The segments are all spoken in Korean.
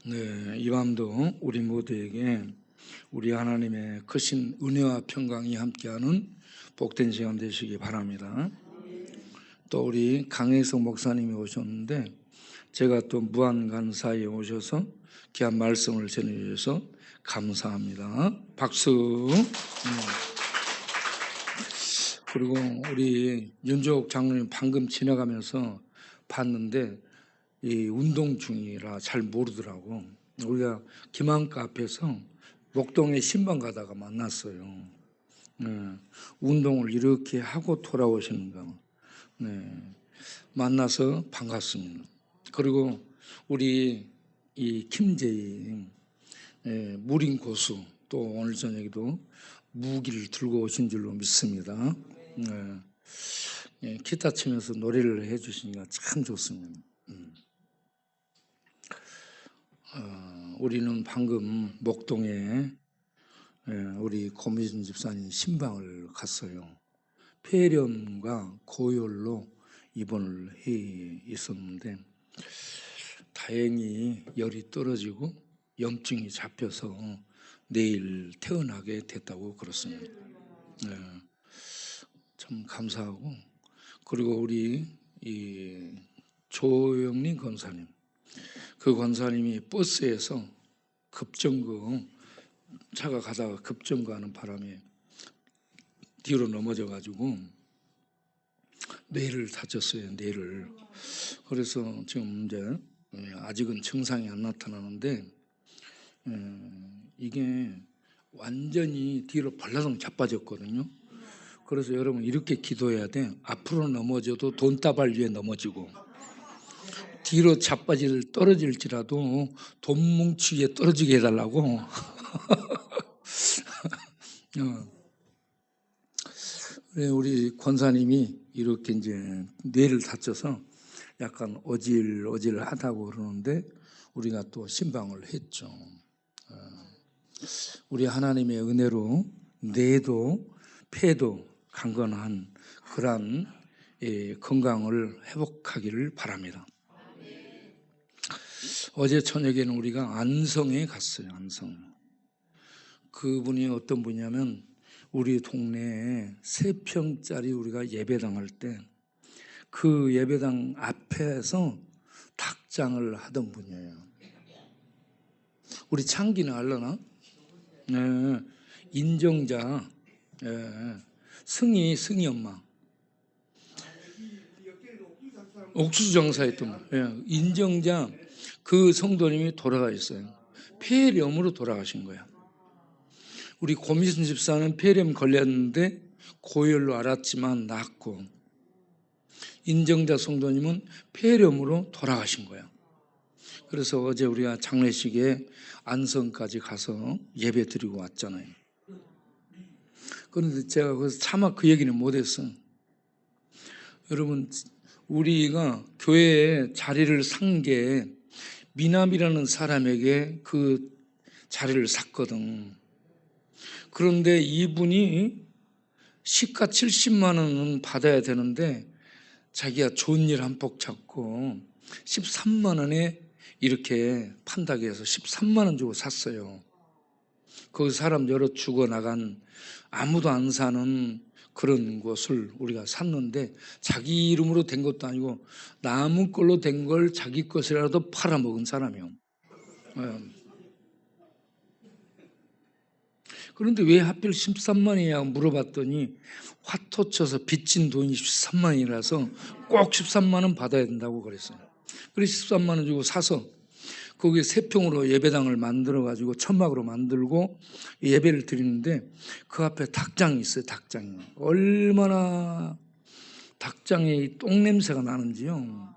네, 이 밤도 우리 모두에게 우리 하나님의 크신 은혜와 평강이 함께하는 복된 시간 되시기 바랍니다. 또 우리 강혜성 목사님이 오셨는데 제가 또 무한간사에 오셔서 귀한 말씀을 전해주셔서 감사합니다. 박수. 그리고 우리 윤주옥 장로님 방금 지나가면서 봤는데 이 운동 중이라 잘 모르더라고. 우리가 김한가 앞에서 목동에 신방 가다가 만났어요. 네, 운동을 이렇게 하고 돌아오시는가. 네, 만나서 반갑습니다. 그리고 우리 이 김재희 무림 고수 또 오늘 저녁에도 무기를 들고 오신 줄로 믿습니다. 기타 치면서 노래를 해주시니까 참 좋습니다. 우리는 방금 목동에 우리 고미준 집사님 신방을 갔어요. 폐렴과 고열로 입원을 해 있었는데 다행히 열이 떨어지고 염증이 잡혀서 내일 퇴원하게 됐다고 그렇습니다. 참 감사하고, 그리고 우리 이 조영린 권사님, 그 권사님이 버스에서 차가 가다가 급정거하는 바람에 뒤로 넘어져 가지고 뇌를 다쳤어요. 뇌를. 그래서 지금 이제 아직은 증상이 안 나타나는데 이게 완전히 뒤로 벌라덩 자빠졌거든요. 그래서 여러분 이렇게 기도해야 돼. 앞으로 넘어져도 돈다발 위에 넘어지고, 뒤로 떨어질지라도 돈 뭉치 위에 떨어지게 해달라고. 우리 권사님이 이렇게 이제 뇌를 다쳐서 약간 어질어질하다고 그러는데 우리가 또 신방을 했죠. 우리 하나님의 은혜로 뇌도 폐도 강건한 그러한 건강을 회복하기를 바랍니다. 어제 저녁에는 우리가 안성에 갔어요. 안성. 그분이 어떤 분이냐면 우리 동네에 3평짜리 우리가 예배당할 때 그 예배당 앞에서 닭장을 하던 분이에요. 우리 창기는 알려나? 네, 인정자, 승희 엄마. 옥수수 장사했던 분. 인정자 그 성도님이 돌아가 있어요. 폐렴으로 돌아가신 거야. 우리 고미순 집사는 폐렴 걸렸는데 고열로 알았지만 낫고, 인정자 성도님은 폐렴으로 돌아가신 거야. 그래서 어제 우리가 장례식에 안성까지 가서 예배 드리고 왔잖아요. 그런데 제가 거기서 차마 그 얘기는 못했어요. 여러분, 우리가 교회에 자리를 산 게 미남이라는 사람에게 그 자리를 샀거든. 그런데 이분이 시가 70만 원은 받아야 되는데 자기가 좋은 일 한 폭 찾고 13만 원에 이렇게 판다고 해서 13만 원 주고 샀어요. 그 사람 여러 죽어나간 아무도 안 사는 그런 곳을 우리가 샀는데 자기 이름으로 된 것도 아니고 남의 걸로 된 걸 자기 것이라도 팔아먹은 사람이요. 그런데 왜 하필 13만 원이냐고 물어봤더니 화토 쳐서 빚진 돈이 13만 원이라서 꼭 13만 원 받아야 된다고 그랬어요. 그래서 13만 원 주고 사서 거기에 3평으로 예배당을 만들어가지고 천막으로 만들고 예배를 드리는데 그 앞에 닭장이 있어요. 닭장이. 얼마나 닭장에 똥 냄새가 나는지요.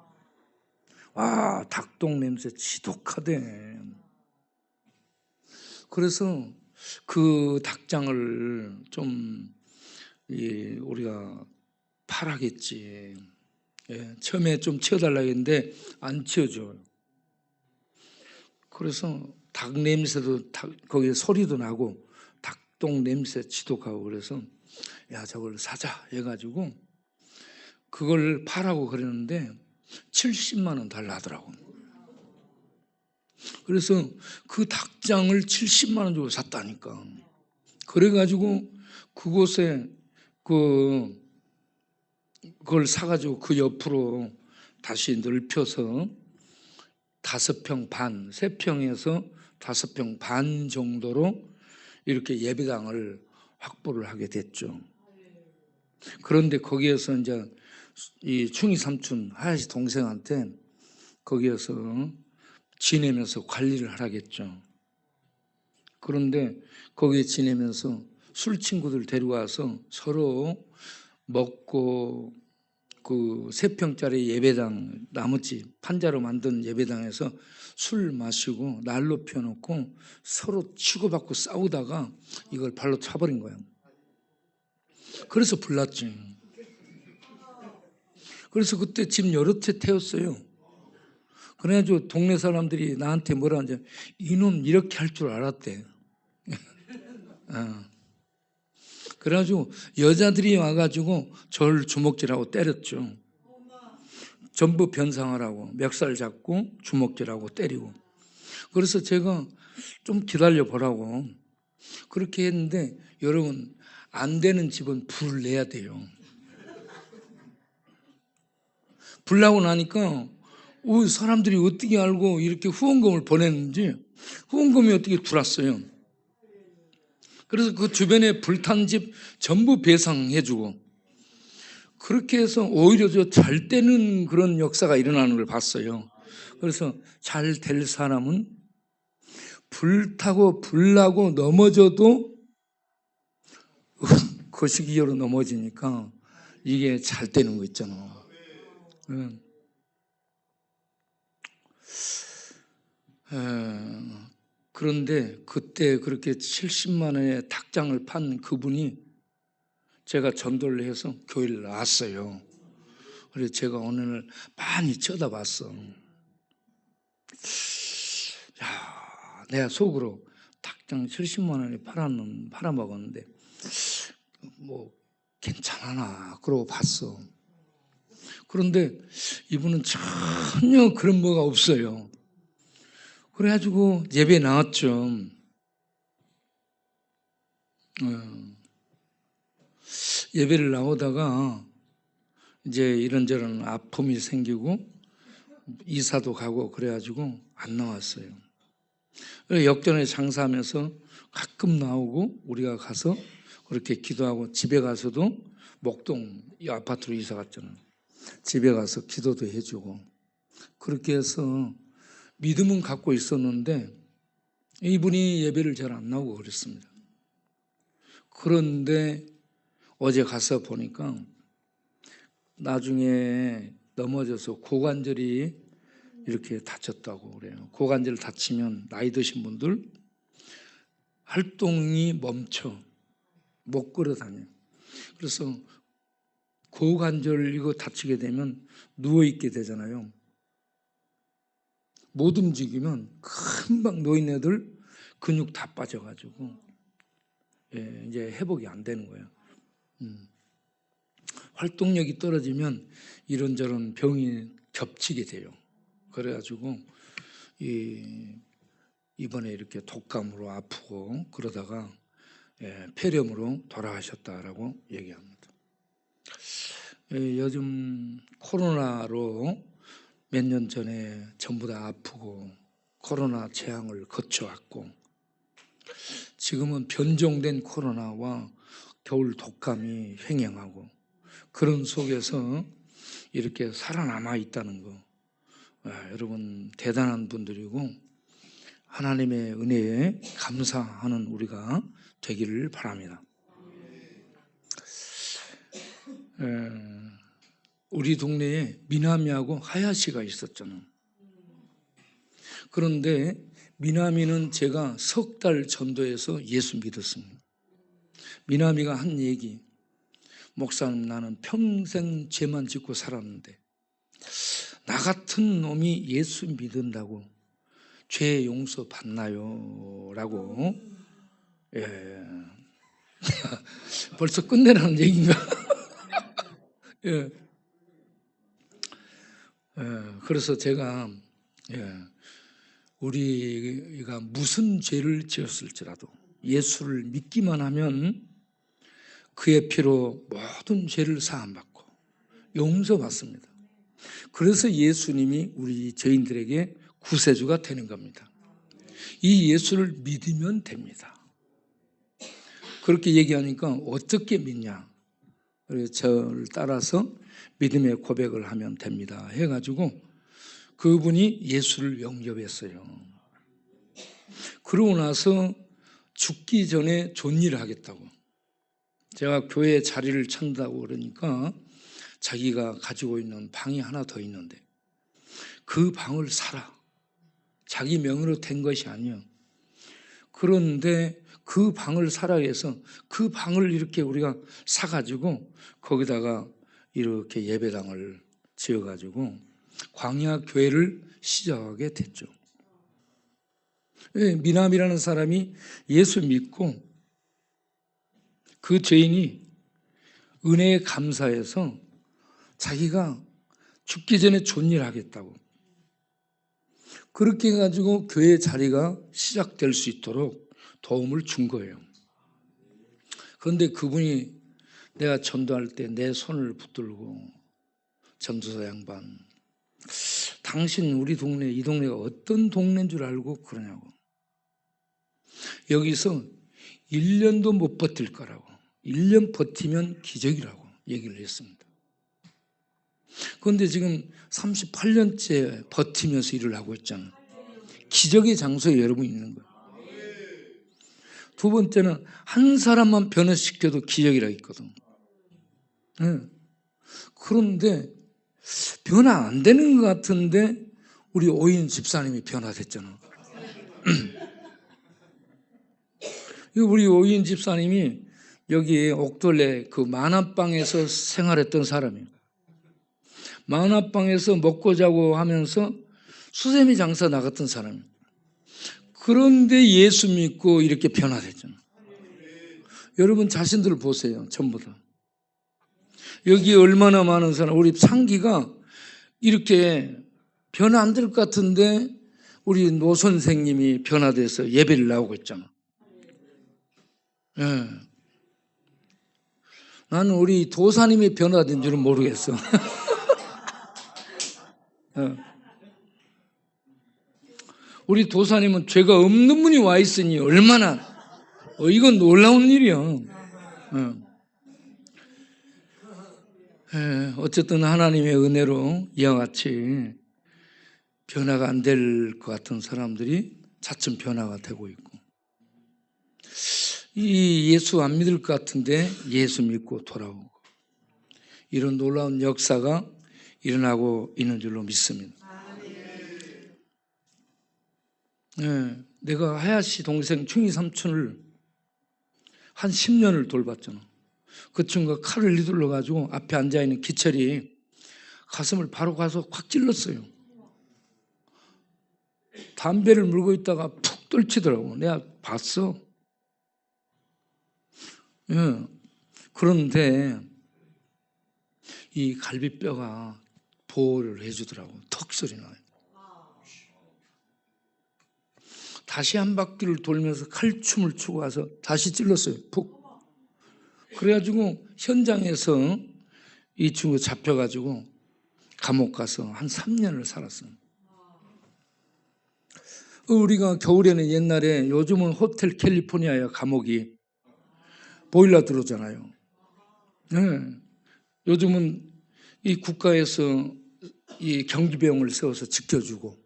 와, 닭똥 냄새 지독하대. 그래서 그 닭장을 좀 우리가 팔아겠지. 처음에 좀 치워달라고 했는데 안 치워줘요. 그래서 닭 냄새도 거기에 소리도 나고 닭똥 냄새 지독하고, 그래서 야 저걸 사자 해가지고 그걸 파라고 그랬는데 70만 원 달라 하더라고. 그래서 그 닭장을 70만 원 주고 샀다니까. 그래가지고 그곳에 그걸 사가지고 그 옆으로 다시 넓혀서 5평 반, 3평에서 5평 반 정도로 이렇게 예배당을 확보를 하게 됐죠. 그런데 거기에서 이제 이 충이 삼촌 하야시 동생한테 거기에서 지내면서 관리를 하라겠죠. 그런데 거기에 지내면서 술 친구들 데려와서 서로 먹고 그 3평짜리 예배당 나무집 판자로 만든 예배당에서 술 마시고 난로 펴놓고 서로 치고받고 싸우다가 이걸 발로 차버린 거야. 그래서 불났지. 그래서 그때 집 여러 채 태웠어요. 그래가지고 동네 사람들이 나한테 뭐라 하는지 이놈 이렇게 할 줄 알았대. 그래가지고 여자들이 와가지고 저를 주먹질하고 때렸죠. 전부 변상하라고 멱살 잡고 주먹질하고 때리고. 그래서 제가 좀 기다려 보라고 그렇게 했는데 여러분 안 되는 집은 불을 내야 돼요. 불 나고 나니까 사람들이 어떻게 알고 이렇게 후원금을 보냈는지 후원금이 어떻게 들어왔어요. 그래서 그 주변에 불탄 집 전부 배상해주고 그렇게 해서 오히려 잘 되는 그런 역사가 일어나는 걸 봤어요. 그래서 잘 될 사람은 불타고 불나고 넘어져도 거시기어로 넘어지니까 이게 잘 되는 거 있잖아. 그런데 그때 그렇게 70만 원의 닭장을 판 그분이 제가 전도를 해서 교회를 나왔어요. 그래서 제가 어느 날 많이 쳐다봤어. 야, 내가 속으로 닭장 70만 원에 팔아먹었는데 뭐 괜찮아나 그러고 봤어. 그런데 이분은 전혀 그런 뭐가 없어요. 그래가지고 예배에 나왔죠. 예배를 나오다가 이제 이런저런 아픔이 생기고 이사도 가고 그래가지고 안 나왔어요. 역전에 장사하면서 가끔 나오고 우리가 가서 그렇게 기도하고 집에 가서도 목동 이 아파트로 이사 갔잖아요. 집에 가서 기도도 해주고 그렇게 해서 믿음은 갖고 있었는데 이분이 예배를 잘 안 나오고 그랬습니다. 그런데 어제 가서 보니까 나중에 넘어져서 고관절이 이렇게 다쳤다고 그래요. 고관절 다치면 나이 드신 분들 활동이 멈춰 못 걸어 다녀요. 그래서 고관절 이거 다치게 되면 누워 있게 되잖아요. 못 움직이면 금방 노인 애들 근육 다 빠져가지고 이제 회복이 안 되는 거예요. 활동력이 떨어지면 이런저런 병이 겹치게 돼요. 그래가지고 이번에 이렇게 독감으로 아프고 그러다가 폐렴으로 돌아가셨다라고 얘기합니다. 요즘 코로나로 몇 년 전에 전부 다 아프고 코로나 재앙을 거쳐왔고 지금은 변종된 코로나와 겨울 독감이 횡행하고 그런 속에서 이렇게 살아남아 있다는 거 여러분 대단한 분들이고 하나님의 은혜에 감사하는 우리가 되기를 바랍니다. 우리 동네에 미나미하고 하야시가 있었잖아요. 그런데 미나미는 제가 3달 전도해서 예수 믿었습니다. 미나미가 한 얘기, 목사님 나는 평생 죄만 짓고 살았는데 나 같은 놈이 예수 믿는다고 죄 용서 받나요? 라고 벌써 끝내라는 얘기인가? 그래서 제가 우리가 무슨 죄를 지었을지라도 예수를 믿기만 하면 그의 피로 모든 죄를 사함받고 용서받습니다. 그래서 예수님이 우리 죄인들에게 구세주가 되는 겁니다. 이 예수를 믿으면 됩니다. 그렇게 얘기하니까 어떻게 믿냐? 그래서 저를 따라서 믿음의 고백을 하면 됩니다 해가지고 그분이 예수를 영접했어요. 그러고 나서 죽기 전에 좋은 일을 하겠다고. 제가 교회에 자리를 찬다고 그러니까 자기가 가지고 있는 방이 하나 더 있는데 그 방을 사라. 자기 명의로 된 것이 아니에요. 그런데 그 방을 사라 해서 그 방을 이렇게 우리가 사가지고 거기다가 이렇게 예배당을 지어가지고 광야 교회를 시작하게 됐죠. 미남이라는 사람이 예수 믿고 그 죄인이 은혜에 감사해서 자기가 죽기 전에 좋은 일 하겠다고 그렇게 해가지고 교회 자리가 시작될 수 있도록 도움을 준 거예요. 그런데 그분이 내가 전도할 때 내 손을 붙들고 전도사 양반, 당신 우리 동네 이 동네가 어떤 동네인 줄 알고 그러냐고. 여기서 1년도 못 버틸 거라고. 1년 버티면 기적이라고 얘기를 했습니다. 그런데 지금 38년째 버티면서 일을 하고 있잖아요. 기적의 장소에 여러분이 있는 거예요. 두 번째는 한 사람만 변화시켜도 기적이라 했거든. 그런데 변화 안 되는 것 같은데 우리 오인 집사님이 변화됐잖아. 우리 오인 집사님이 여기 옥돌레 그 만화방에서 생활했던 사람이에요. 만화방에서 먹고 자고 하면서 수세미 장사 나갔던 사람이에요. 그런데 예수 믿고 이렇게 변화됐잖아요. 여러분 자신들 보세요. 전부 다. 여기 얼마나 많은 사람, 우리 상기가 이렇게 변화 안 될 것 같은데 우리 노 선생님이 변화돼서 예배를 나오고 있잖아. 예. 나는 우리 도사님이 변화된 줄은 모르겠어. 우리 도사님은 죄가 없는 분이 와 있으니 얼마나 이건 놀라운 일이야. 어쨌든 하나님의 은혜로 이와 같이 변화가 안 될 것 같은 사람들이 차츰 변화가 되고 있고, 이 예수 안 믿을 것 같은데 예수 믿고 돌아오고, 이런 놀라운 역사가 일어나고 있는 줄로 믿습니다. 내가 하야시 동생 충희 삼촌을 한 10년을 돌봤잖아. 그 친구가 칼을 휘둘러 가지고 앞에 앉아있는 기철이 가슴을 바로 가서 확 찔렀어요. 담배를 물고 있다가 푹 떨치더라고. 내가 봤어. 그런데 이 갈비뼈가 보호를 해주더라고. 턱 소리 나요. 다시 한 바퀴를 돌면서 칼춤을 추고 와서 다시 찔렀어요. 푹. 그래가지고 현장에서 이 친구 잡혀가지고 감옥 가서 한 3년을 살았어요. 우리가 겨울에는 옛날에, 요즘은 호텔 캘리포니아야 감옥이 보일러 들어오잖아요. 요즘은 이 국가에서 이 경비병을 세워서 지켜주고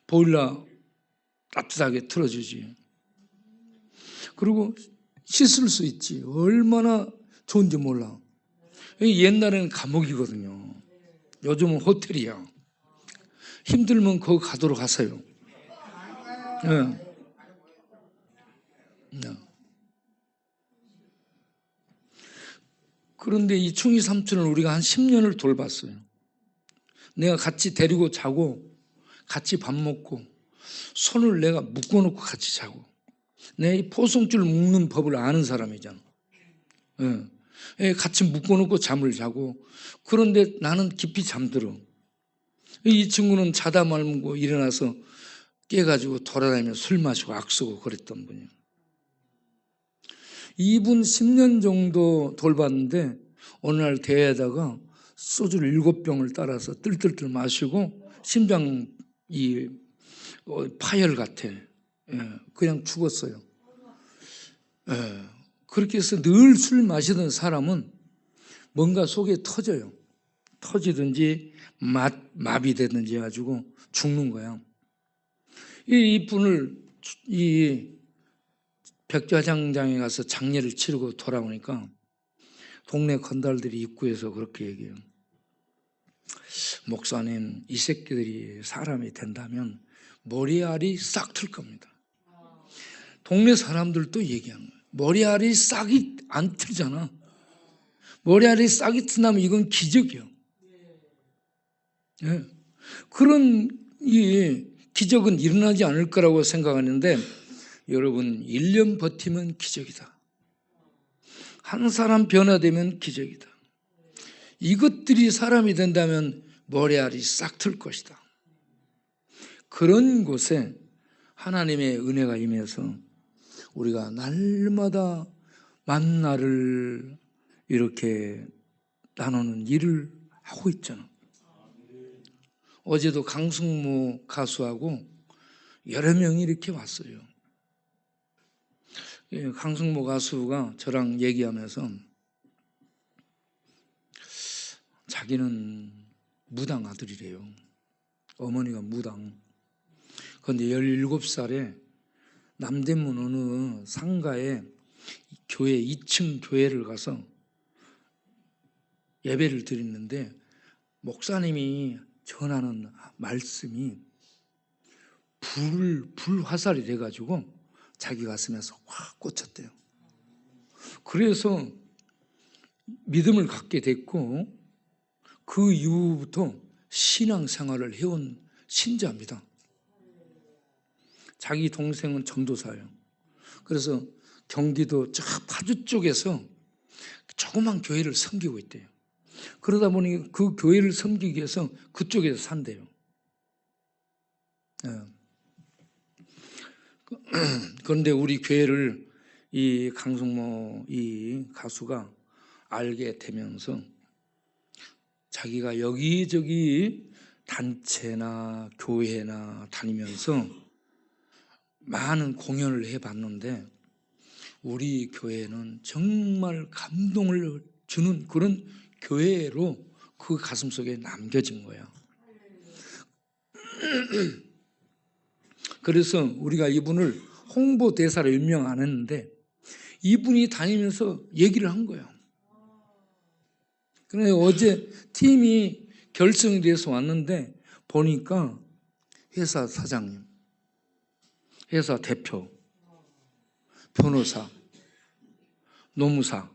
보일러 따뜻하게 틀어주지. 그리고 씻을 수 있지. 얼마나 좋은지 몰라. 옛날에는 감옥이거든요. 요즘은 호텔이야. 힘들면 거기 가도록 하세요. 그런데 이 충희 삼촌을 우리가 한 10년을 돌봤어요. 내가 같이 데리고 자고 같이 밥 먹고 손을 내가 묶어놓고 같이 자고, 내 이 포송줄 묶는 법을 아는 사람이잖아. 같이 묶어놓고 잠을 자고, 그런데 나는 깊이 잠들어. 이 친구는 자다 말고 일어나서 깨가지고 돌아다니며 술 마시고 악수고 그랬던 분이에요. 이분 10년 정도 돌봤는데 어느 날 대회에다가 소주를 7병을 따라서 뜰뜰뜰 마시고 심장이 파열 같아. 그냥 죽었어요. 그렇게 해서 늘 술 마시던 사람은 뭔가 속에 터져요. 터지든지 마비되든지 해가지고 죽는 거야. 이분을 이 백좌장장에 가서 장례를 치르고 돌아오니까 동네 건달들이 입구에서 그렇게 얘기해요. 목사님, 이 새끼들이 사람이 된다면 머리알이 싹 틀 겁니다. 동네 사람들도 얘기하는 거예요. 머리알이 싹이 안 틀잖아. 머리알이 싹이 튼다면 이건 기적이에요. 예. 그런 기적은 일어나지 않을 거라고 생각하는데 여러분 1년 버티면 기적이다. 한 사람 변화되면 기적이다. 이것들이 사람이 된다면 머리알이 싹 틀 것이다. 그런 곳에 하나님의 은혜가 임해서 우리가 날마다 만나를 이렇게 나누는 일을 하고 있잖아. 어제도 강승모 가수하고 여러 명이 이렇게 왔어요. 강승모 가수가 저랑 얘기하면서 자기는 무당 아들이래요. 어머니가 무당. 그런데 17살에 남대문 어느 상가에 교회 2층 교회를 가서 예배를 드리는데 목사님이 전하는 말씀이 불화살이 돼가지고 자기 가슴에서 확 꽂혔대요. 그래서 믿음을 갖게 됐고 그 이후부터 신앙생활을 해온 신자입니다. 자기 동생은 전도사예요. 그래서 경기도 저 파주 쪽에서 조그만 교회를 섬기고 있대요. 그러다 보니 그 교회를 섬기기 위해서 그쪽에서 산대요. 그런데 우리 교회를 이 강승모 이 가수가 알게 되면서 자기가 여기저기 단체나 교회나 다니면서 많은 공연을 해봤는데 우리 교회는 정말 감동을 주는 그런 교회로 그 가슴속에 남겨진 거야. 그래서 우리가 이분을 홍보대사로 임명 안 했는데 이분이 다니면서 얘기를 한 거예요. 그런데 어제 팀이 결성이 돼서 왔는데 보니까 회사 사장님, 회사 대표, 변호사, 노무사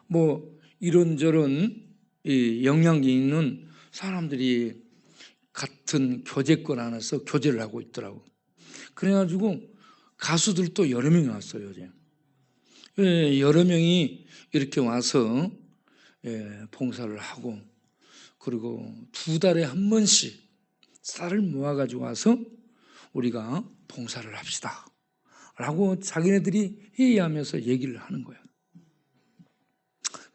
뭐 이런저런 영향이 있는 사람들이 같은 교제권 안에서 교제를 하고 있더라고. 그래가지고 가수들도 여러 명이 왔어요. 어제. 여러 명이 이렇게 와서 봉사를 하고 그리고 2달에 한 번씩 쌀을 모아가지고 와서 우리가 봉사를 합시다 라고 자기네들이 회의하면서 얘기를 하는 거예요.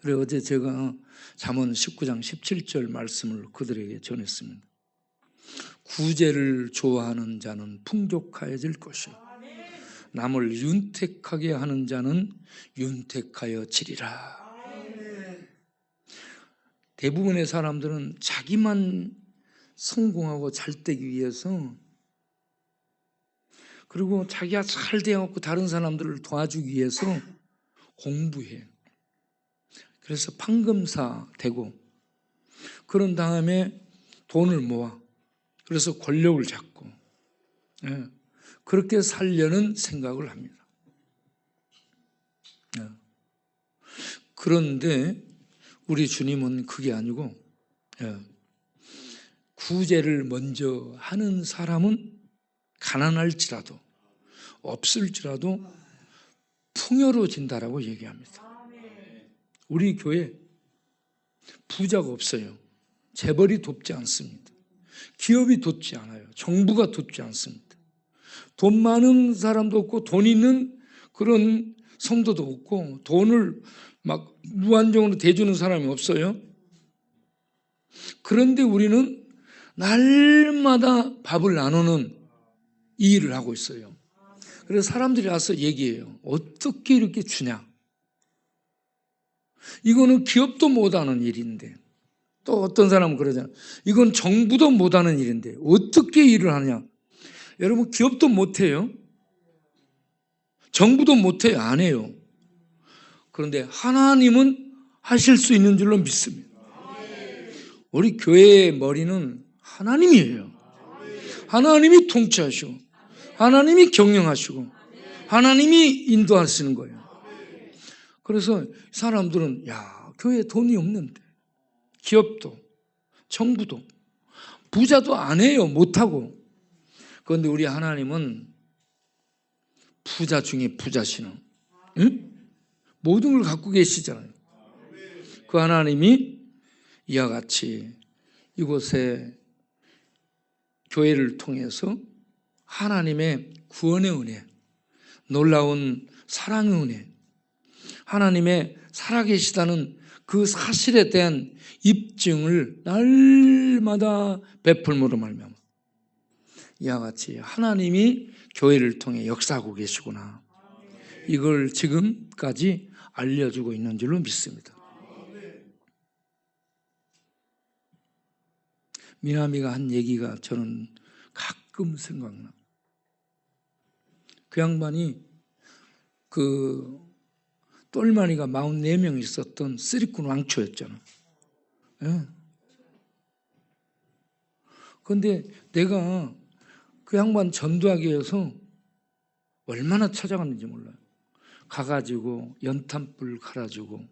그래서 어제 제가 잠언 19장 17절 말씀을 그들에게 전했습니다. 구제를 좋아하는 자는 풍족해질 것이요 남을 윤택하게 하는 자는 윤택하여 지리라. 대부분의 사람들은 자기만 성공하고 잘 되기 위해서 그리고 자기가 잘 되어갖고 다른 사람들을 도와주기 위해서 공부해. 그래서 판검사 되고 그런 다음에 돈을 모아. 그래서 권력을 잡고 그렇게 살려는 생각을 합니다. 그런데 우리 주님은 그게 아니고 구제를 먼저 하는 사람은 가난할지라도 없을지라도 풍요로워진다라고 얘기합니다. 우리 교회 부자가 없어요. 재벌이 돕지 않습니다. 기업이 돋지 않아요. 정부가 돋지 않습니다. 돈 많은 사람도 없고 돈 있는 그런 성도도 없고 돈을 막 무한정으로 대주는 사람이 없어요. 그런데 우리는 날마다 밥을 나누는 이 일을 하고 있어요. 그래서 사람들이 와서 얘기해요. 어떻게 이렇게 주냐? 이거는 기업도 못하는 일인데, 또 어떤 사람은 그러잖아요. 이건 정부도 못하는 일인데 어떻게 일을 하냐? 여러분, 기업도 못해요. 정부도 못해요. 안 해요. 그런데 하나님은 하실 수 있는 줄로 믿습니다. 우리 교회의 머리는 하나님이에요. 하나님이 통치하시고 하나님이 경영하시고 하나님이 인도하시는 거예요. 그래서 사람들은 야, 교회에 돈이 없는데 기업도 정부도 부자도 안 해요. 못하고. 그런데 우리 하나님은 부자 중에 부자시는, 응? 모든 걸 갖고 계시잖아요. 그 하나님이 이와 같이 이곳에 교회를 통해서 하나님의 구원의 은혜, 놀라운 사랑의 은혜, 하나님의 살아계시다는 그 사실에 대한 입증을 날마다 베풀므로 말미암아 이와 같이 하나님이 교회를 통해 역사하고 계시구나, 이걸 지금까지 알려주고 있는 줄로 믿습니다. 미나미가 한 얘기가 저는 가끔 생각나. 그 양반이 그 똘마니가 44명 있었던 쓰리꾼 왕초였잖아. 그런데 내가 그 양반 전도하기 위해서 얼마나 찾아갔는지 몰라요. 가가지고 연탄불 갈아주고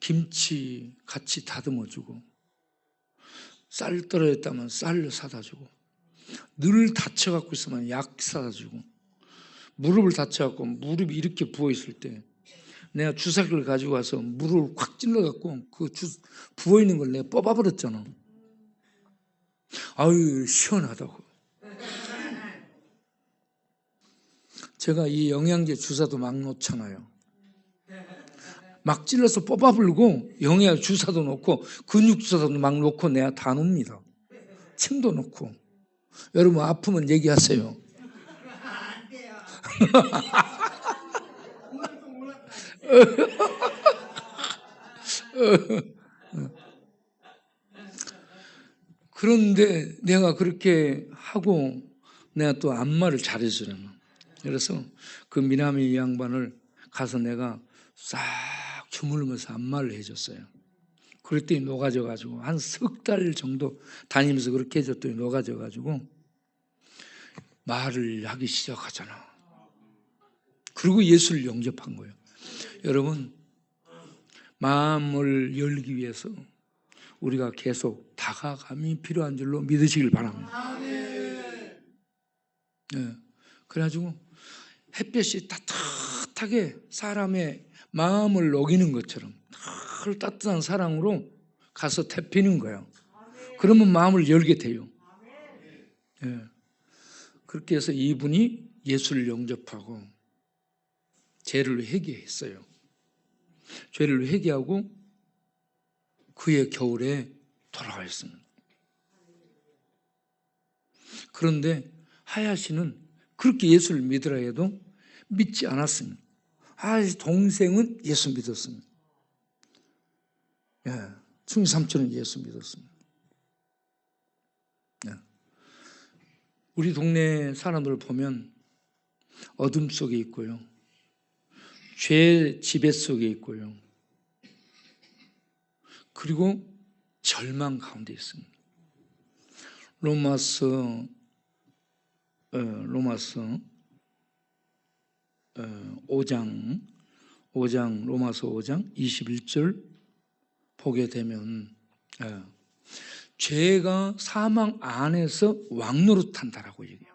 김치 같이 다듬어주고 쌀 떨어졌다면 쌀 사다 주고, 늘 다쳐갖고 있으면 약 사다 주고, 무릎을 다쳐갖고 무릎이 이렇게 부어있을 때 내가 주사기를 가지고 와서 무릎을 콱 찔러갖고 그 부어있는 걸 내가 뽑아버렸잖아. 아유, 시원하다고. 제가 이 영양제 주사도 막 놓잖아요. 막 찔러서 뽑아불고 영양 주사도 놓고 근육 주사도 막 놓고 내가 다 놉니다. 침도 놓고. 여러분 아프면 얘기하세요. 그런데 내가 그렇게 하고 내가 또 안마를 잘해주려면, 그래서 그 미나미 양반을 가서 내가 싹 주물르면서 안마를 해줬어요. 그랬더니 녹아져가지고 한 석 달 정도 다니면서 그렇게 해줬더니 녹아져가지고 말을 하기 시작하잖아. 그리고 예수를 영접한 거예요. 여러분, 마음을 열기 위해서 우리가 계속 다가감이 필요한 줄로 믿으시길 바랍니다. 네. 그래가지고 햇볕이 따뜻하게 사람의 마음을 녹이는 것처럼 늘 따뜻한 사랑으로 가서 데피는 거예요. 그러면 마음을 열게 돼요. 네. 그렇게 해서 이분이 예수를 영접하고 죄를 회개했어요. 죄를 회개하고 그의 겨울에 돌아왔습니다. 그런데 하야시는 그렇게 예수를 믿으라 해도 믿지 않았습니다. 하야시 동생은 예수 믿었습니다. 예, 충이 삼촌은 예수 믿었습니다. 예. 우리 동네 사람들을 보면 어둠 속에 있고요, 죄 지배 속에 있고요, 그리고 절망 가운데 있습니다. 로마서 5장 21절 보게 되면 죄가 사망 안에서 왕노릇한다라고 얘기해요.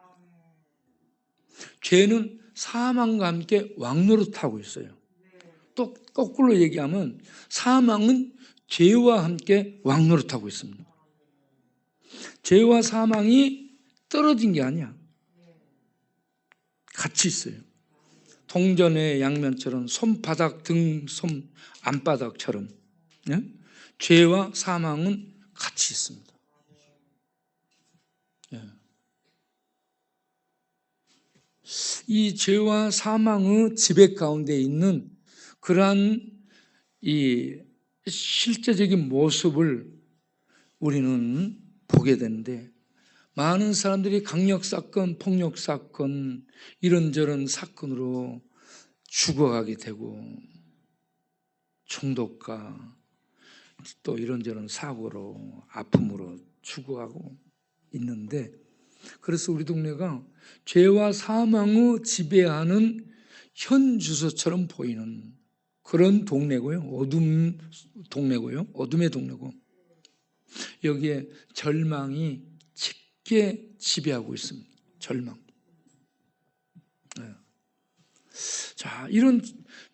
죄는 사망과 함께 왕노릇하고 있어요. 또 거꾸로 얘기하면 사망은 죄와 함께 왕노릇하고 있습니다. 죄와 사망이 떨어진 게 아니야. 같이 있어요. 동전의 양면처럼 손바닥 등 손 안바닥처럼 예? 죄와 사망은 같이 있습니다. 예. 이 죄와 사망의 지배 가운데 있는 그러한 이 실제적인 모습을 우리는 보게 되는데, 많은 사람들이 강력사건, 폭력사건, 이런저런 사건으로 죽어가게 되고, 중독과 또 이런저런 사고로, 아픔으로 죽어가고 있는데, 그래서 우리 동네가 죄와 사망을 지배하는 현 주소처럼 보이는 그런 동네고요. 어둠 동네고요. 어둠의 동네고, 여기에 절망이 짙게 지배하고 있습니다. 절망. 네. 자, 이런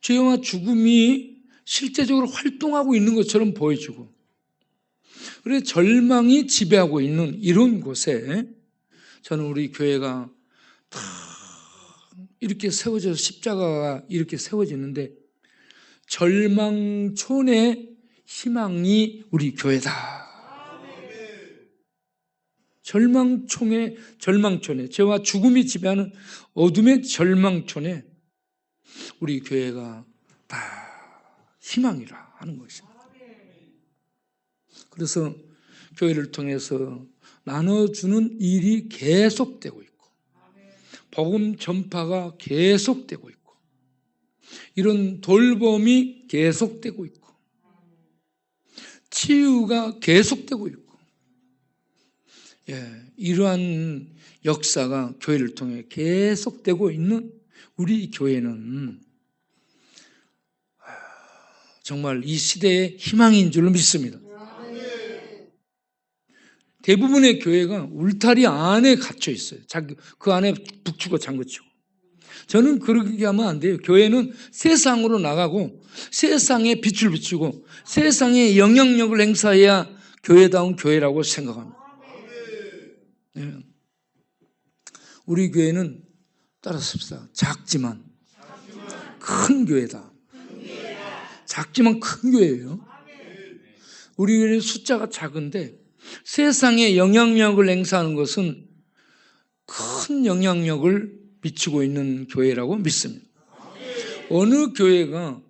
죄와 죽음이 실제적으로 활동하고 있는 것처럼 보여지고, 그래서 절망이 지배하고 있는 이런 곳에 저는 우리 교회가 다 이렇게 세워져서 십자가가 이렇게 세워지는데, 절망촌의 희망이 우리 교회다. 절망촌에 죄와 죽음이 지배하는 어둠의 절망촌에 우리 교회가 다 희망이라 하는 것입니다. 그래서 교회를 통해서 나눠주는 일이 계속되고 있고, 복음 전파가 계속되고 있고, 이런 돌봄이 계속되고 있고, 치유가 계속되고 있고, 이러한 역사가 교회를 통해 계속되고 있는 우리 교회는 정말 이 시대의 희망인 줄로 믿습니다. 대부분의 교회가 울타리 안에 갇혀 있어요. 그 안에 북치고 장구치고. 저는 그렇게 하면 안 돼요. 교회는 세상으로 나가고 세상에 빛을 비추고 세상에 영향력을 행사해야 교회다운 교회라고 생각합니다. 네. 우리 교회는 따라섭시다. 작지만 큰 교회다. 작지만 큰 교회예요. 우리 교회는 숫자가 작은데 세상에 영향력을 행사하는 것은 큰 영향력을 미치고 있는 교회라고 믿습니다. 어느 교회가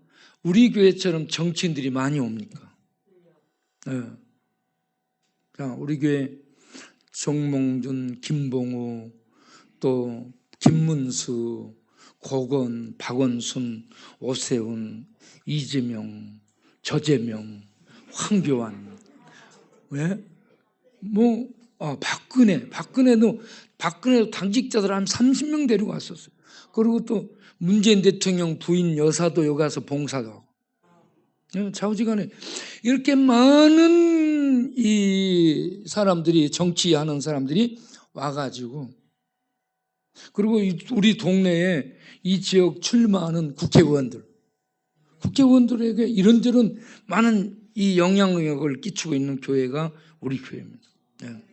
우리 교회처럼 정치인들이 많이 옵니까? 네. 자, 우리 교회 정몽준, 김봉우, 또 김문수, 고건, 박원순, 오세훈, 이재명, 저재명, 황교안, 왜? 박근혜도 당직자들 한 30명 데리고 왔었어요. 그리고 또 문재인 대통령 부인 여사도 여기 가서 봉사도 하고. 좌우지간에 이렇게 많은 이 사람들이, 정치하는 사람들이 와가지고, 그리고 우리 동네에 이 지역 출마하는 국회의원들에게 이런저런 많은 이 영향력을 끼치고 있는 교회가 우리 교회입니다. 네.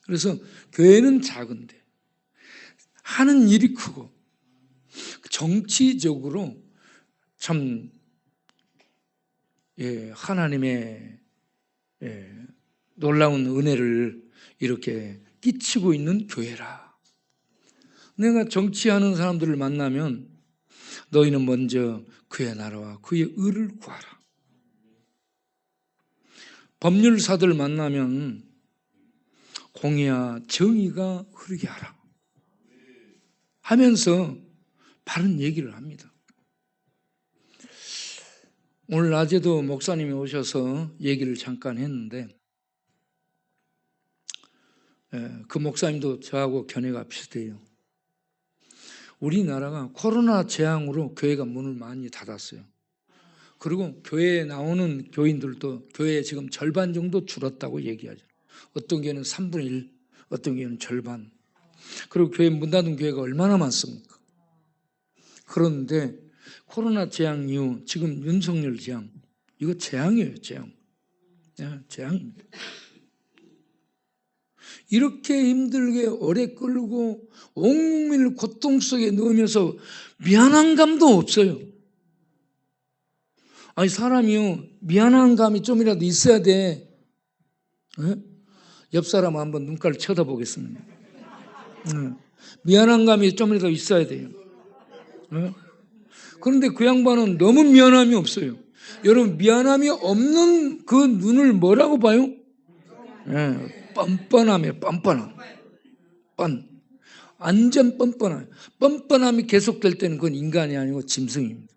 그래서 교회는 작은데 하는 일이 크고, 정치적으로 참 하나님의 놀라운 은혜를 이렇게 끼치고 있는 교회라. 내가 정치하는 사람들을 만나면 너희는 먼저 그의 나라와 그의 의를 구하라. 법률사들 만나면 공의와 정의가 흐르게 하라 하면서 바른 얘기를 합니다. 오늘 낮에도 목사님이 오셔서 얘기를 잠깐 했는데, 그 목사님도 저하고 견해가 비슷해요. 우리나라가 코로나 재앙으로 교회가 문을 많이 닫았어요. 그리고 교회에 나오는 교인들도 교회에 지금 절반 정도 줄었다고 얘기하죠. 어떤 교회는 3분의 1, 어떤 교회는 절반. 그리고 교회 문 닫은 교회가 얼마나 많습니까? 그런데 코로나 재앙 이후 지금 윤석열 재앙, 이거 재앙이에요. 재앙. 재앙입니다. 이렇게 힘들게 오래 끌고 온 국민을 고통 속에 넣으면서 미안한 감도 없어요. 아니 사람이요 미안한 감이 좀이라도 있어야 돼. 네? 옆 사람 한번 눈깔 쳐다보겠습니다. 미안한 감이 좀이라도 있어야 돼요. 네? 그런데 그 양반은 너무 미안함이 없어요. 여러분 미안함이 없는 그 눈을 뭐라고 봐요? 네, 뻔뻔함이에요. 뻔뻔함. 완전 뻔뻔함. 뻔뻔함이 계속될 때는 그건 인간이 아니고 짐승입니다.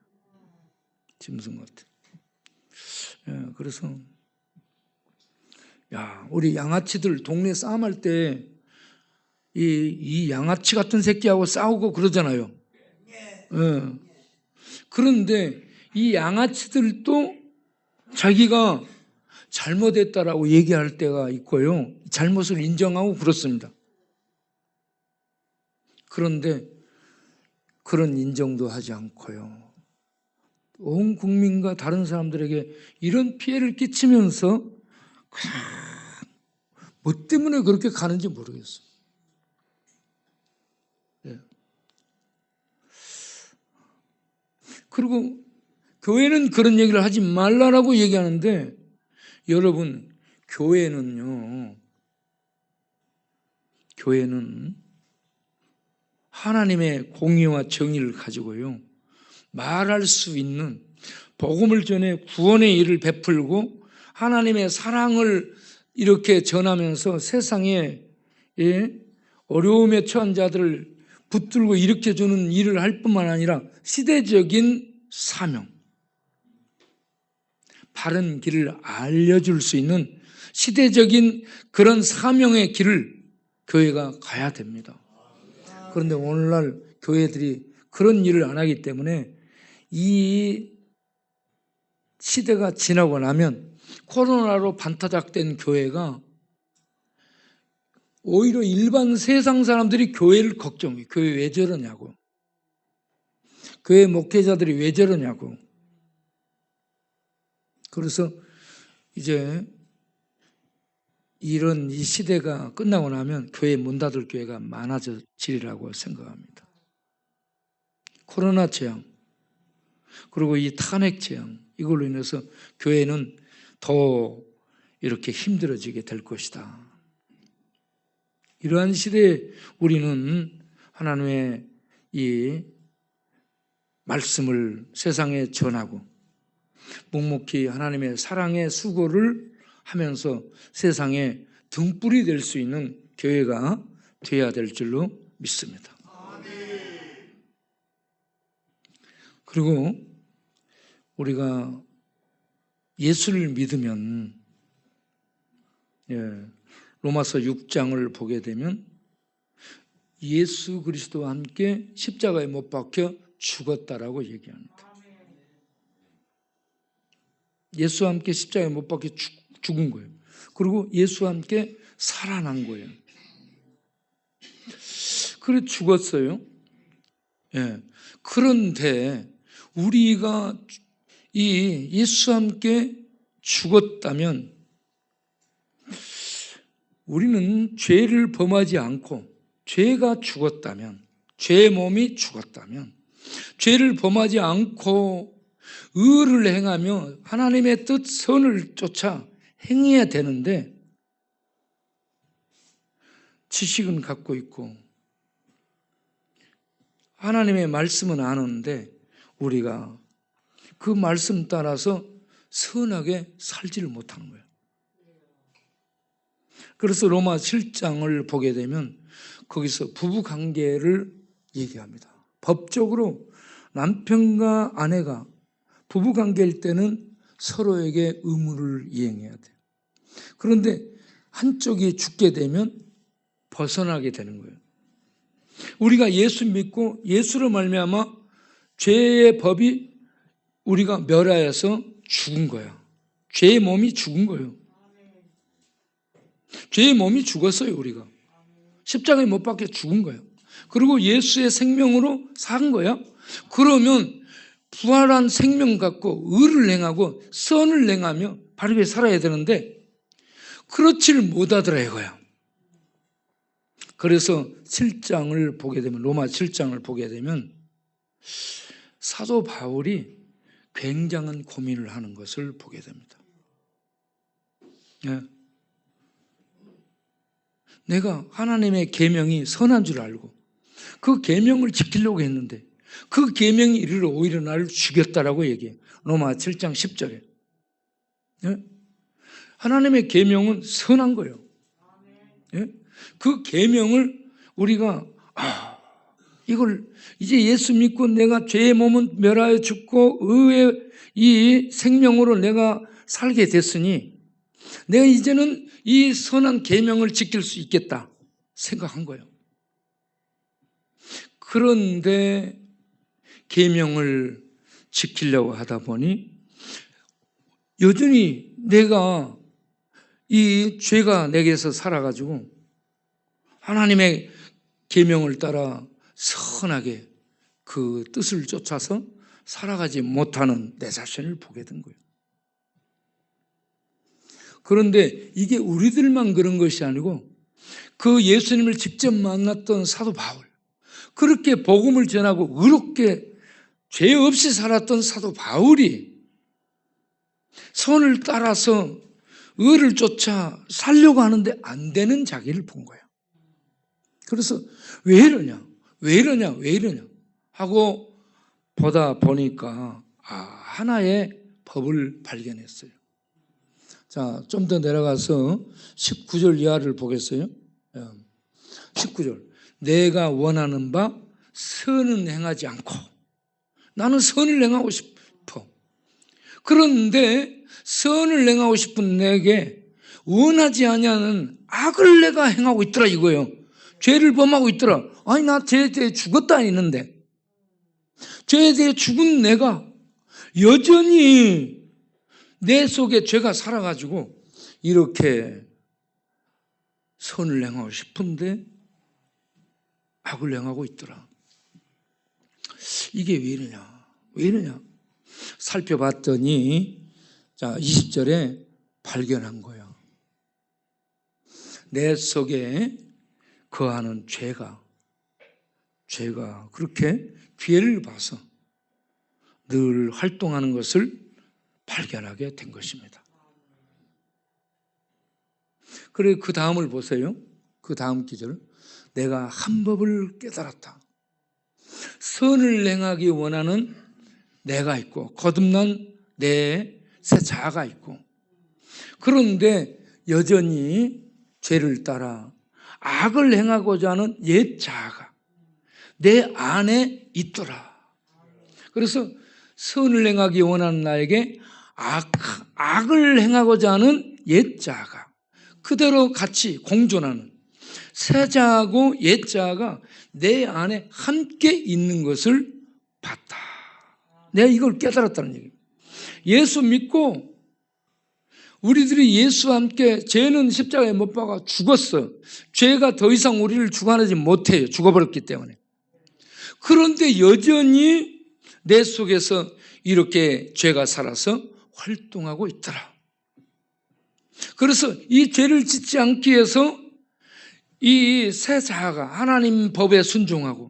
짐승 같아요. 예, 그래서 우리 양아치들 동네 싸움할 때 이 양아치 같은 새끼하고 싸우고 그러잖아요. 예. 그런데 이 양아치들도 자기가 잘못했다라고 얘기할 때가 있고요. 잘못을 인정하고 그렇습니다. 그런데 그런 인정도 하지 않고요. 온 국민과 다른 사람들에게 이런 피해를 끼치면서 뭐 때문에 그렇게 가는지 모르겠어요. 네. 그리고 교회는 그런 얘기를 하지 말라라고 얘기하는데 여러분 교회는 하나님의 공의와 정의를 가지고요. 말할 수 있는 복음을 전해 구원의 일을 베풀고 하나님의 사랑을 이렇게 전하면서 세상에 어려움에 처한 자들을 붙들고 일으켜주는 일을 할 뿐만 아니라 시대적인 사명, 바른 길을 알려줄 수 있는 시대적인 그런 사명의 길을 교회가 가야 됩니다. 그런데 오늘날 교회들이 그런 일을 안 하기 때문에 이 시대가 지나고 나면 코로나로 반타작된 교회가 오히려 일반 세상 사람들이 교회를 걱정해요. 교회 왜 저러냐고. 교회 목회자들이 왜 저러냐고. 그래서 이제 이런 이 시대가 끝나고 나면 교회 문 닫을 교회가 많아지리라고 생각합니다. 코로나 재앙 그리고 이 탄핵 재앙 이걸로 인해서 교회는 더 이렇게 힘들어지게 될 것이다. 이러한 시대에 우리는 하나님의 이 말씀을 세상에 전하고 묵묵히 하나님의 사랑의 수고를 하면서 세상에 등불이 될 수 있는 교회가 되어야 될 줄로 믿습니다. 그리고 우리가 예수를 믿으면 로마서 6장을 보게 되면 예수 그리스도와 함께 십자가에 못 박혀 죽었다라고 얘기합니다. 예수와 함께 십자가에 못 박혀 죽은 거예요. 그리고 예수와 함께 살아난 거예요. 그래 죽었어요. 그런데 우리가 이 예수와 함께 죽었다면 우리는 죄를 범하지 않고 죄가 죽었다면 죄의 몸이 죽었다면 죄를 범하지 않고 의를 행하며 하나님의 뜻 선을 쫓아 행해야 되는데 지식은 갖고 있고 하나님의 말씀은 아는데 우리가 그 말씀 따라서 선하게 살지를 못하는 거예요. 그래서 로마 7장을 보게 되면 거기서 부부관계를 얘기합니다. 법적으로 남편과 아내가 부부관계일 때는 서로에게 의무를 이행해야 돼요. 그런데 한쪽이 죽게 되면 벗어나게 되는 거예요. 우리가 예수 믿고 예수로 말미암아 죄의 법이 우리가 멸하여서 죽은 거야. 죄의 몸이 죽은 거예요. 죄의 몸이 죽었어요. 우리가 십자가에 못 박혀 죽은 거예요. 그리고 예수의 생명으로 산 거야. 그러면 부활한 생명 갖고 의를 행하고 선을 행하며 바르게 살아야 되는데 그렇지를 못하더라 이거야. 그래서 7장을 보게 되면, 로마 7장을 보게 되면 사도 바울이 굉장한 고민을 하는 것을 보게 됩니다. 네. 내가 하나님의 계명이 선한 줄 알고 그 계명을 지키려고 했는데 그 계명이 이르러 오히려 나를 죽였다라고 얘기해요. 로마 7장 10절에. 네? 하나님의 계명은 선한 거예요. 네? 그 계명을 우리가 이걸 이제 예수 믿고 내가 죄의 몸은 멸하여 죽고 의의 이 생명으로 내가 살게 됐으니 내가 이제는 이 선한 계명을 지킬 수 있겠다 생각한 거예요. 그런데 계명을 지키려고 하다 보니 여전히 내가 이 죄가 내게서 살아가지고 하나님의 계명을 따라 선하게 그 뜻을 쫓아서 살아가지 못하는 내 자신을 보게 된 거예요. 그런데 이게 우리들만 그런 것이 아니고 그 예수님을 직접 만났던 사도 바울, 그렇게 복음을 전하고 의롭게 죄 없이 살았던 사도 바울이 선을 따라서 의를 쫓아 살려고 하는데 안 되는 자기를 본 거예요. 그래서 왜 이러냐 하고 보다 보니까 하나의 법을 발견했어요. 자, 좀 더 내려가서 19절 이하를 보겠어요. 19절. 내가 원하는 바 선은 행하지 않고 나는 선을 행하고 싶어. 그런데 선을 행하고 싶은 내게 원하지 아니하는 악을 내가 행하고 있더라 이거예요. 죄를 범하고 있더라. 아니 나 죄에 대해 죽었다 했는데 죄에 대해 죽은 내가 여전히 내 속에 죄가 살아가지고 이렇게 선을 행하고 싶은데 악을 행하고 있더라. 이게 왜 이러냐 살펴봤더니 자 20절에 발견한 거예요. 내 속에 거하는 죄가 그렇게 기회를 봐서 늘 활동하는 것을 발견하게 된 것입니다. 그래 그 다음을 보세요. 그 다음 기절. 내가 한 법을 깨달았다. 선을 행하기 원하는 내가 있고 거듭난 내 새 자아가 있고 그런데 여전히 죄를 따라 악을 행하고자 하는 옛 자아가 내 안에 있더라. 그래서 선을 행하기 원하는 나에게 악을 행하고자 하는 옛 자아가 그대로 같이 공존하는 새 자하고 옛 자아가 내 안에 함께 있는 것을 봤다. 내가 이걸 깨달았다는 얘기예요. 예수 믿고 우리들이 예수와 함께 죄는 십자가에 못 박아 죽었어. 죄가 더 이상 우리를 주관하지 못해요. 죽어버렸기 때문에. 그런데 여전히 내 속에서 이렇게 죄가 살아서 활동하고 있더라. 그래서 이 죄를 짓지 않기 위해서 이 새 자아가 하나님 법에 순종하고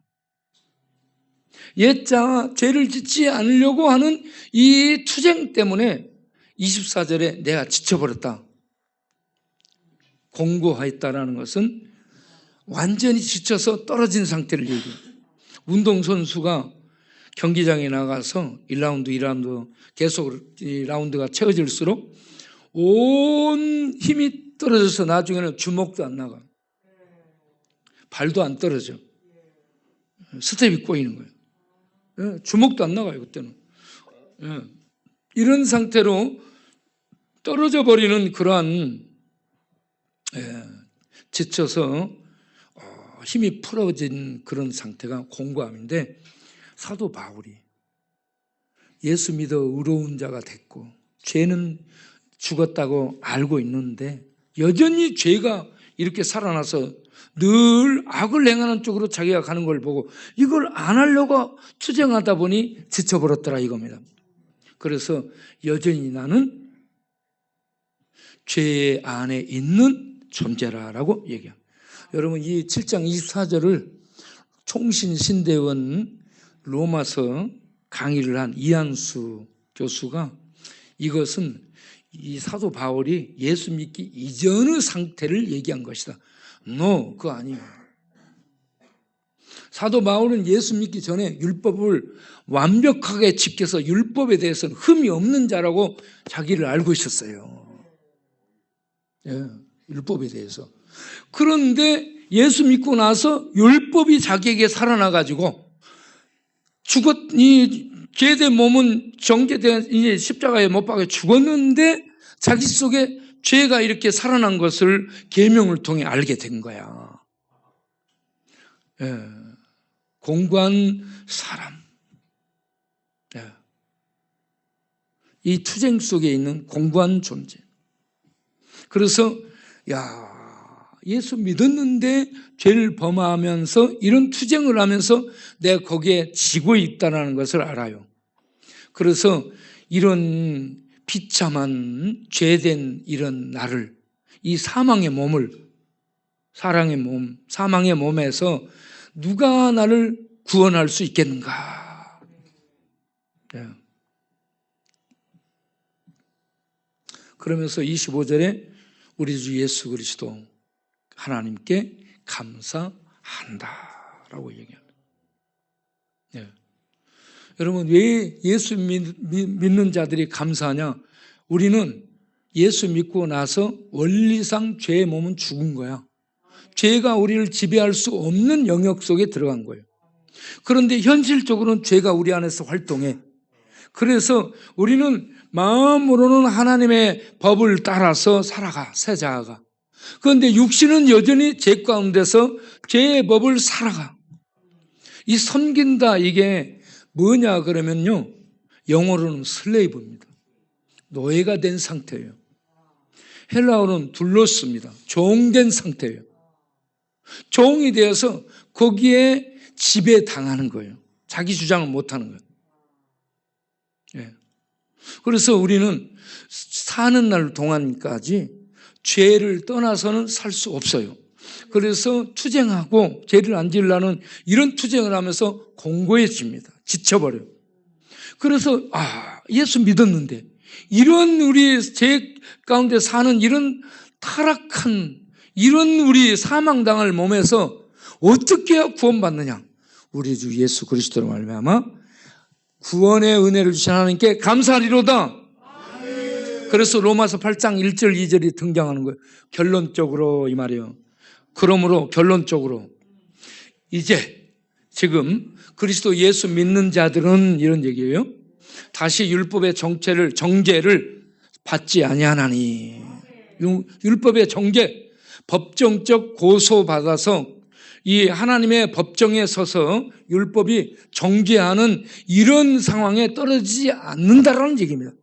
옛 자아 죄를 짓지 않으려고 하는 이 투쟁 때문에 24절에 내가 지쳐버렸다. 공고하였다라는 것은 완전히 지쳐서 떨어진 상태를 얘기해요. 운동선수가 경기장에 나가서 1라운드, 2라운드 계속 이 라운드가 채워질수록 온 힘이 떨어져서 나중에는 주먹도 안 나가. 발도 안 떨어져. 스텝이 꼬이는 거예요. 주먹도 안 나가요, 그때는. 이런 상태로 떨어져 버리는 그러한 지쳐서 힘이 풀어진 그런 상태가 공고함인데 사도 바울이 예수 믿어 의로운 자가 됐고 죄는 죽었다고 알고 있는데 여전히 죄가 이렇게 살아나서 늘 악을 행하는 쪽으로 자기가 가는 걸 보고 이걸 안 하려고 투쟁하다 보니 지쳐버렸더라 이겁니다. 그래서 여전히 나는 죄 안에 있는 존재라고 얘기합니다. 여러분 이 7장 24절을 총신신대원 로마서 강의를 한 이한수 교수가 이것은 이 사도 바울이 예수 믿기 이전의 상태를 얘기한 것이다. 그거 아니에요. 사도 바울은 예수 믿기 전에 율법을 완벽하게 지켜서 율법에 대해서는 흠이 없는 자라고 자기를 알고 있었어요. 예, 율법에 대해서. 그런데 예수 믿고 나서 율법이 자기에게 살아나가지고 이 죄된 몸은 정죄된 이제 십자가에 못 박혀 죽었는데 자기 속에 죄가 이렇게 살아난 것을 계명을 통해 알게 된 거야. 예. 공고한 사람. 예. 이 투쟁 속에 있는 공고한 존재. 그래서 예수 믿었는데 죄를 범하면서 이런 투쟁을 하면서 내가 거기에 지고 있다는 것을 알아요. 그래서 이런 비참한 죄된 이런 나를, 이 사망의 몸에서 누가 나를 구원할 수 있겠는가? 네. 그러면서 25절에 우리 주 예수 그리스도 하나님께 감사한다라고 얘기합니다. 네. 여러분 왜 예수 믿는 자들이 감사하냐? 우리는 예수 믿고 나서 원리상 죄의 몸은 죽은 거야. 죄가 우리를 지배할 수 없는 영역 속에 들어간 거예요. 그런데 현실적으로는 죄가 우리 안에서 활동해. 그래서 우리는 마음으로는 하나님의 법을 따라서 살아가, 새 자아가. 그런데 육신은 여전히 죄 가운데서 죄의 법을 살아가. 이 섬긴다 이게 뭐냐 그러면요, 영어로는 슬레이브입니다. 노예가 된 상태예요. 헬라어로는 둘로스입니다. 종된 상태예요. 종이 되어서 거기에 지배당하는 거예요. 자기 주장을 못하는 거예요. 예. 그래서 우리는 사는 날 동안까지 죄를 떠나서는 살 수 없어요. 그래서 투쟁하고 죄를 안 지으려는 이런 투쟁을 하면서 공고해집니다. 지쳐버려요. 그래서 예수 믿었는데 이런 우리 죄 가운데 사는 이런 타락한 이런 우리 사망당할 몸에서 어떻게 구원받느냐? 우리 주 예수 그리스도로 말미암아 구원의 은혜를 주신 하나님께 감사하리로다. 그래서 로마서 8장 1절 2절이 등장하는 거예요. 결론적으로 이 말이에요. 그러므로 결론적으로 이제 지금 그리스도 예수 믿는 자들은 이런 얘기예요. 다시 율법의 정죄를 받지 아니하나니. 율법의 정죄, 법정적 고소받아서 이 하나님의 법정에 서서 율법이 정죄하는 이런 상황에 떨어지지 않는다라는 얘기입니다.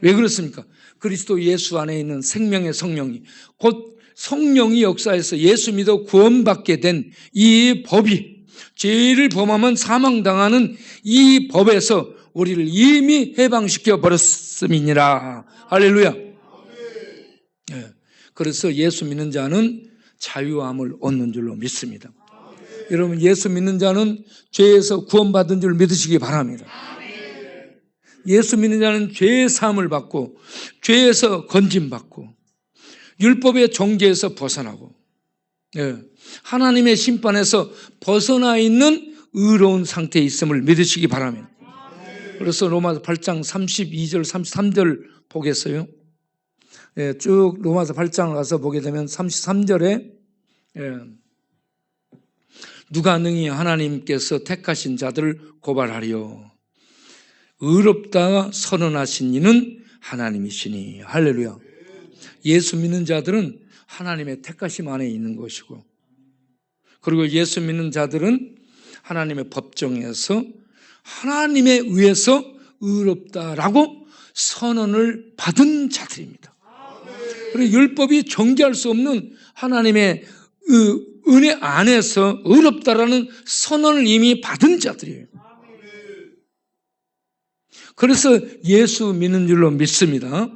왜 그렇습니까? 그리스도 예수 안에 있는 생명의 성령이, 곧 성령이 역사해서 예수 믿어 구원받게 된 이 법이, 죄를 범하면 사망당하는 이 법에서 우리를 이미 해방시켜 버렸음이니라. 할렐루야. 네. 그래서 예수 믿는 자는 자유함을 얻는 줄로 믿습니다. 여러분 예수 믿는 자는 죄에서 구원받은 줄 믿으시기 바랍니다. 예수 믿는 자는 죄의 사함을 받고 죄에서 건짐받고 율법의 정죄에서 벗어나고 하나님의 심판에서 벗어나 있는 의로운 상태에 있음을 믿으시기 바랍니다. 그래서 로마서 8장 32절 33절 보겠어요. 쭉 로마서 8장 가서 보게 되면 33절에 누가 능히 하나님께서 택하신 자들을 고발하리요. 의롭다 선언하신 이는 하나님이시니. 할렐루야. 예수 믿는 자들은 하나님의 택하심 안에 있는 것이고, 그리고 예수 믿는 자들은 하나님의 법정에서 하나님에 의해서 의롭다라고 선언을 받은 자들입니다. 그리고 율법이 정죄할 수 없는 하나님의 은혜 안에서 의롭다라는 선언을 이미 받은 자들이에요. 그래서 예수 믿는 줄로 믿습니다.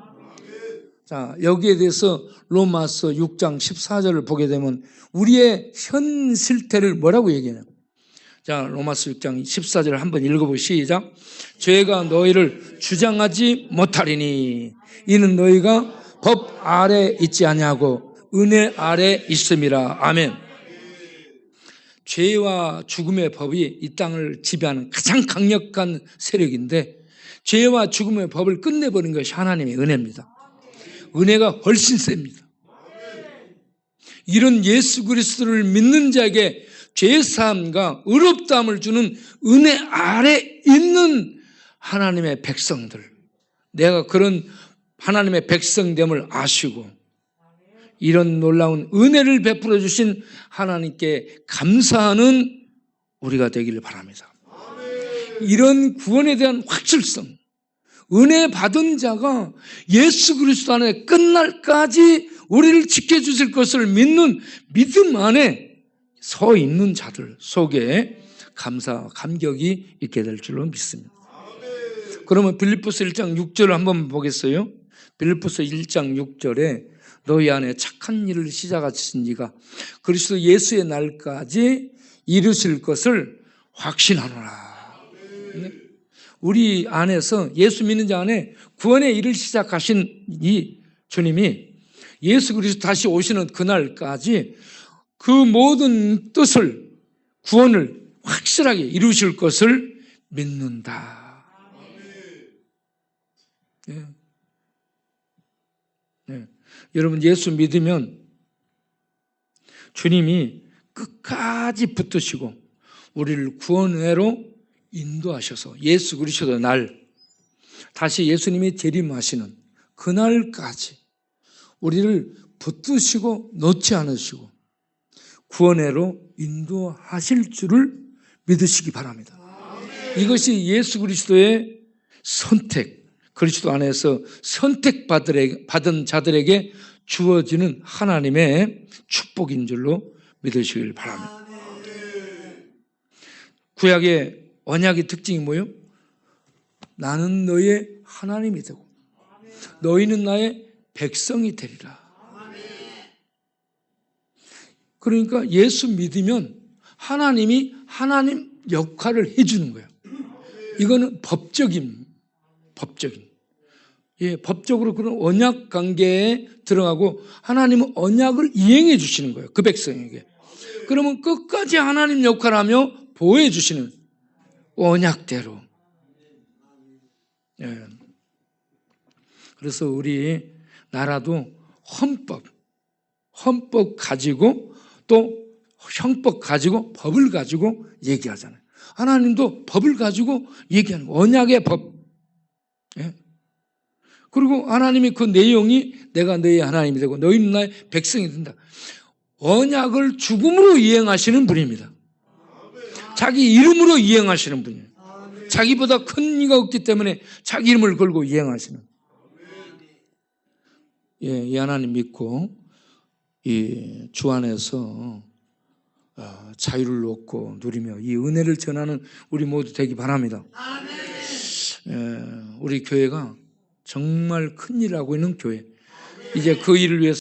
자, 여기에 대해서 로마서 6장 14절을 보게 되면 우리의 현 실태를 뭐라고 얘기하냐. 자, 로마서 6장 14절을 한번 읽어보시죠. 시작. 죄가 너희를 주장하지 못하리니 이는 너희가 법 아래 있지 아니하고 은혜 아래 있음이라. 아멘. 죄와 죽음의 법이 이 땅을 지배하는 가장 강력한 세력인데 죄와 죽음의 법을 끝내버린 것이 하나님의 은혜입니다. 은혜가 훨씬 셉니다. 이런 예수 그리스도를 믿는 자에게 죄사함과 의롭다함을 주는 은혜 아래 있는 하나님의 백성들, 내가 그런 하나님의 백성됨을 아시고 이런 놀라운 은혜를 베풀어 주신 하나님께 감사하는 우리가 되기를 바랍니다. 이런 구원에 대한 확실성, 은혜 받은 자가 예수 그리스도 안에 끝날까지 우리를 지켜주실 것을 믿는 믿음 안에 서 있는 자들 속에 감사와 감격이 있게 될 줄로 믿습니다. 그러면 빌립보서 1장 6절을 한번 보겠어요. 빌립보서 1장 6절에 너희 안에 착한 일을 시작하신 이가 그리스도 예수의 날까지 이루실 것을 확신하노라. 우리 안에서 예수 믿는 자 안에 구원의 일을 시작하신 이 주님이 예수 그리스도 다시 오시는 그날까지 그 모든 뜻을 구원을 확실하게 이루실 것을 믿는다. 네. 네. 여러분 예수 믿으면 주님이 끝까지 붙드시고 우리를 구원회로 인도하셔서 예수 그리스도 날 다시 예수님이 재림하시는 그날까지 우리를 붙드시고 놓지 않으시고 구원회로 인도하실 줄을 믿으시기 바랍니다. 이것이 예수 그리스도의 선택, 그리스도 안에서 선택받은 자들에게 주어지는 하나님의 축복인 줄로 믿으시길 바랍니다. 구약의 언약의 특징이 뭐예요? 나는 너의 하나님이 되고 너희는 나의 백성이 되리라. 그러니까 예수 믿으면 하나님이 하나님 역할을 해주는 거예요. 이거는 법적인. 예, 법적으로 그런 언약 관계에 들어가고 하나님은 언약을 이행해 주시는 거예요. 그 백성에게. 그러면 끝까지 하나님 역할을 하며 보호해 주시는 언약대로. 예. 그래서 우리 나라도 헌법 가지고 또 형법 가지고 법을 가지고 얘기하잖아요. 하나님도 법을 가지고 얘기하는 거예요. 언약의 법. 예. 그리고 하나님이 그 내용이 내가 너희 하나님이 되고 너희는 나의 백성이 된다. 언약을 죽음으로 이행하시는 분입니다. 자기 이름으로 이행하시는 분이에요. 자기보다 큰 이가 없기 때문에 자기 이름을 걸고 이행하시는. 예, 이 하나님 믿고 이 주 안에서 자유를 얻고 누리며 이 은혜를 전하는 우리 모두 되기 바랍니다. 예, 우리 교회가 정말 큰 일을 하고 있는 교회. 이제 그 일을 위해서